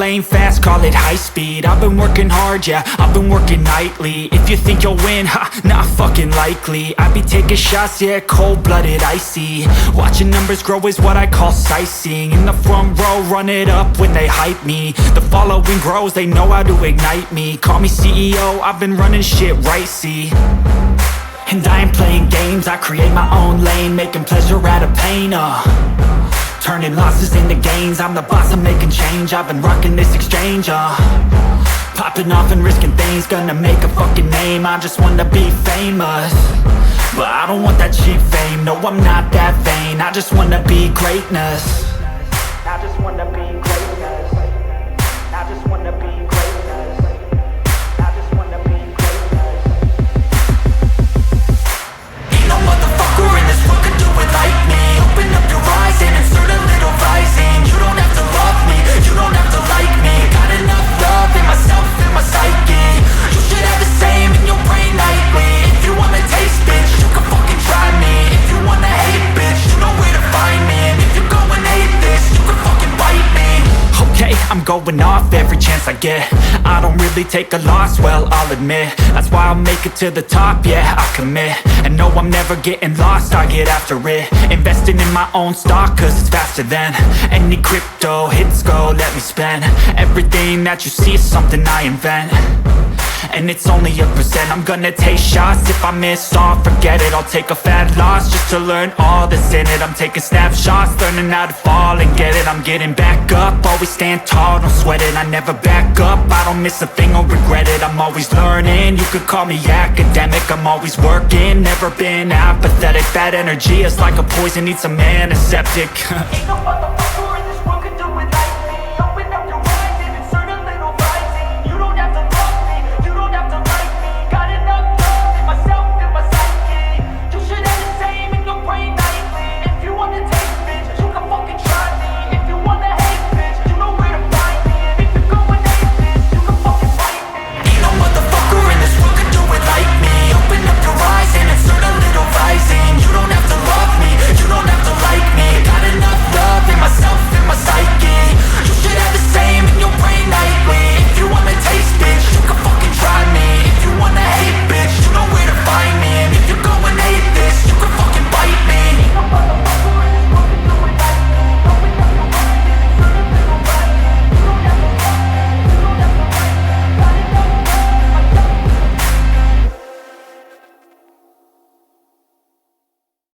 lane fast, call it high speed. I've been working hard, yeah, I've been working nightly. If you think you'll win, ha, not fucking likely. I be taking shots, yeah, cold-blooded, icy. Watching numbers grow is what I call sightseeing. In the front row, run it up when they hype me. The following grows, they know how to ignite me. Call me CEO, I've been running shit right, see. And I ain't playing games, I create my own lane, making pleasure out of pain, turning losses into gains. I'm the boss, I'm making change. I've been rocking this exchange, popping off and risking things. Gonna make a fucking name, I just wanna be famous. But I don't want that cheap fame, no I'm not that vain. I just wanna be greatness. I just wanna be greatness. I just wanna be greatness. I just wanna be greatness. Ain't no motherfucker in this world could do it like me. Open up your eyes and insert a little rising. You don't have to love me, you don't have to like me. Got enough love in myself, in my psyche. You should have the same in your brain nightly. If you wanna taste, bitch, you can fucking try me. If you wanna hate, bitch, you know where to find me. And if you go and hate this, you can fucking bite me. Okay, I'm going off every chance I get. I don't really take a loss, well, I'll admit. That's why I'll make it to the top, yeah, I commit. And no, I'm never getting lost, I get after it. Investing in my own stock, cause it's faster than any crypto hits go, let me spend. Everything that you see is something I invent. And it's only a percent. I'm gonna take shots. If I miss all, forget it. I'll take a fat loss just to learn all that's in it. I'm taking snapshots, learning how to fall and get it. I'm getting back up, always stand tall, don't sweat it. I never back up, I don't miss a thing or regret it. I'm always learning, you could call me academic. I'm always working, never been apathetic. Bad energy is like a poison, needs a antiseptic.